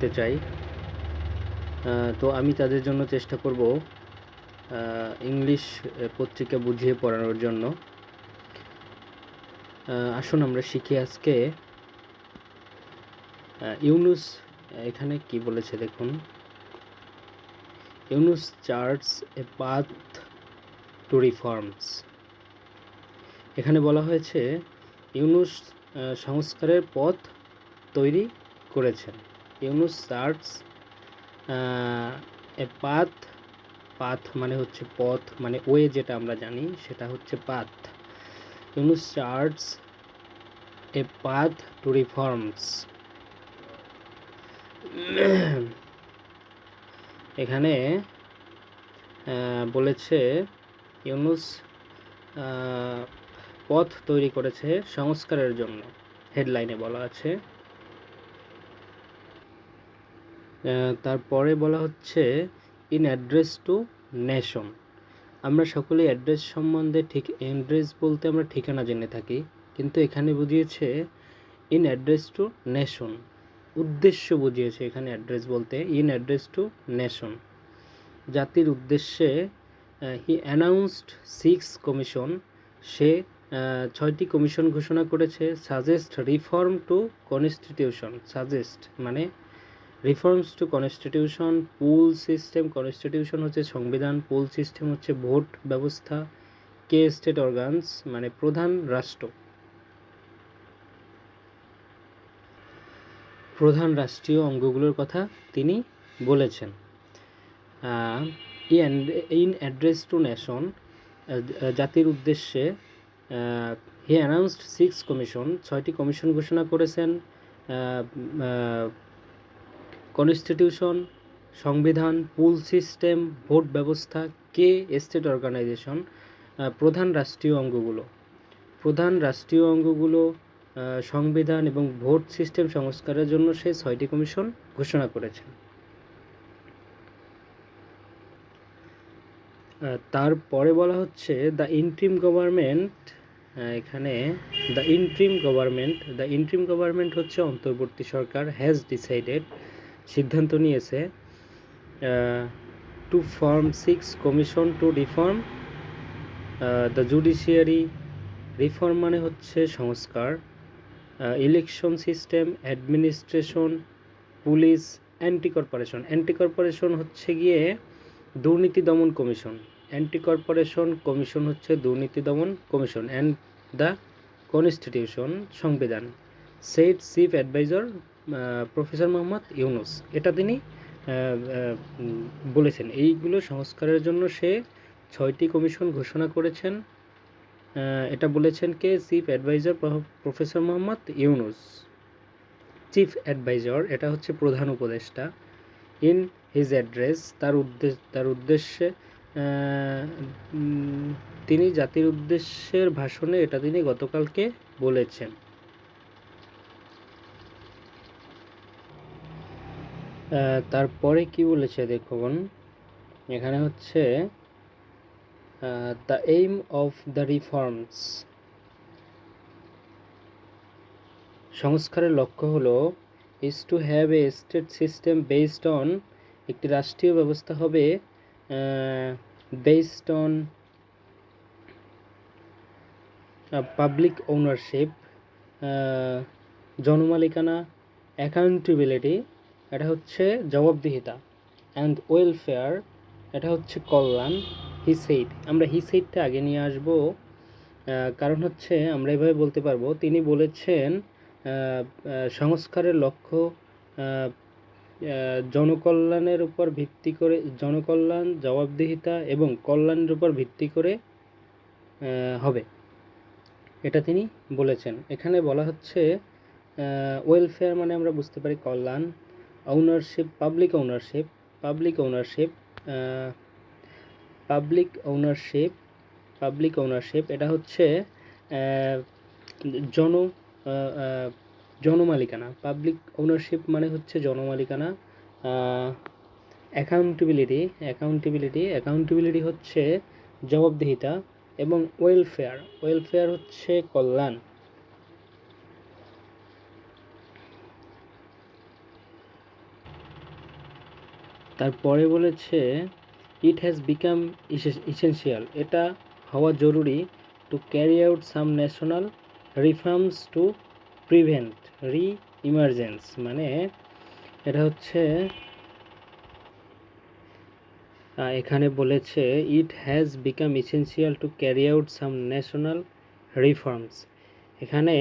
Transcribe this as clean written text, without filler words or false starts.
করতে চাই। তো আমি তাদের জন্য চেষ্টা করব ইংলিশ পত্রিকা বুঝিয়ে পড়ানোর জন্য। আসুন আমরা শিখি আজকে ইউনুস এখানে কি বলেছে দেখুন। Yunus charts A path to reforms. এখানে বলা হয়েছে ইউনুস সংস্কারের পথ তৈরি করেছেন। ইউনুস চার্টস এ পাথ, পাথ মানে হচ্ছে পথ, মানে ওয়ে যেটা আমরা জানি সেটা হচ্ছে path. Yunus charts A path to reforms. এখানে বলেছে ইউনুস পথ তৈরি করেছে সংস্কারের জন্য, হেডলাইনে বলা আছে। তারপরে বলা হচ্ছে ইন অ্যাড্রেস টু নেশন। আমরা সকলেই অ্যাড্রেস সম্বন্ধে ঠিক অ্যাড্রেস বলতে আমরা ঠিকানা জেনে থাকি, কিন্তু এখানে বুঝিয়েছে ইন অ্যাড্রেস টু নেশন, উদ্দেশ্য বুঝিয়েছে এখানে অ্যাড্রেস বলতে। ইন অ্যাড্রেস টু নেশন, জাতির উদ্দেশ্যে। হি অ্যানাউন্সড 6 কমিশন, সে 6টি কমিশন ঘোষণা করেছে। Suggest reform to constitution, suggest মানে reforms to constitution. Pool system, constitution হচ্ছে সংবিধান, পুল সিস্টেম হচ্ছে ভোট ব্যবস্থা। কে স্টেট অর্গানস মানে প্রধান রাষ্ট্র, প্রধান রাষ্ট্রীয় অঙ্গগুলোর কথা তিনি বলেছেন। ইন অ্যাড্রেস টু নেশন, জাতির উদ্দেশ্যে। হি অ্যানাউন্সড 6 কমিশন, 6টি কমিশন ঘোষণা করেছেন। কনস্টিটিউশন সংবিধান, পুল সিস্টেম ভোট ব্যবস্থা, কে স্টেট অর্গানাইজেশন প্রধান রাষ্ট্রীয় অঙ্গগুলো। প্রধান রাষ্ট্রীয় অঙ্গগুলো সংবিধান এবং ভোট সিস্টেম সংস্কারের জন্য সে 6টি কমিশন ঘোষণা করেছেন। তারপরে বলা হচ্ছে দ্য ইন্ট্রিম গভর্নমেন্ট। এখানে দ্য ইন্ট্রিম গভর্নমেন্ট হচ্ছে অন্তর্বর্তী সরকার। হ্যাজ ডিসাইডেড সিদ্ধান্ত নিয়েছে to form 6 commission to reform the judiciary. Reform মানে হচ্ছে সংস্কার। Election system, administration, police, anti corporation. Anti corporation হচ্ছে গিয়ে দুর্নীতি দমন কমিশন। অ্যান্টি কর্পোরেশন কমিশন হচ্ছে দুর্নীতি দমন কমিশন। অ্যান্ড দ্য কনস্টিটিউশন সংবিধান। Set chief adviser professor Mohammad Yunus. এটা তিনি বলেছেন। এইগুলো সংস্কারের জন্য সে 6টি কমিশন ঘোষণা করেছেন। এটা বলেছেন কে? Chief adviser professor Mohammad Yunus. Chief adviser এটা হচ্ছে প্রধান উপদেষ্টা। ইন হিজ অ্যাড্রেস, তার উদ্দেশ্যে তিনি জাতির উদ্দেশ্যের ভাষণে এটা তিনি গতকালকে বলেছেন। তারপরে কি বলেছে দেখুন, এখানে হচ্ছে the aim of the reforms. সংস্কারের লক্ষ্য হলো is to have a state system based on, একটি রাষ্ট্রীয় ব্যবস্থা হবে বেসড অন পাবলিক ওনারশিপ, জনমালিকানা, অ্যাকাউন্টেবিলিটি এটা হচ্ছে জবাবদিহিতা, অ্যান্ড ওয়েলফেয়ার এটা হচ্ছে কল্যাণ। হি সেইড, আমরা হি সেইডটা আগে নিয়ে আসব, কারণ হচ্ছে আমরা এভাবে বলতে পারবো তিনি বলেছেন সংস্কারের লক্ষ্য জনকল্যাণের উপর ভিত্তি করে, জনকল্যাণ, জবাবদিহিতা এবং কল্যাণের উপর ভিত্তি করে হবে, এটা তিনি বলেছেন। এখানে বলা হচ্ছে ওয়েলফেয়ার মানে আমরা বুঝতে পারি কল্যাণ। Ownership, public ownership, public ownership, public ownership, public ownership এটা হচ্ছে জনমালিকানা। পাবলিক ওনারশিপ মানে হচ্ছে জনমালিকানা। অ্যাকাউন্টেবিলিটি, অ্যাকাউন্টেবিলিটি, অ্যাকাউন্টেবিলিটি হচ্ছে জবাবদিহিতা। এবং ওয়েলফেয়ার, ওয়েলফেয়ার হচ্ছে কল্যাণ। তারপরে বলেছে ইট হ্যাজ বিকাম ইসেনশিয়াল, এটা হওয়া জরুরি to carry out some national reforms to prevent রি ইমার্জেন্স, মানে এটা হচ্ছে এখানে বলেছে it has become essential to carry out some national reforms. এখানে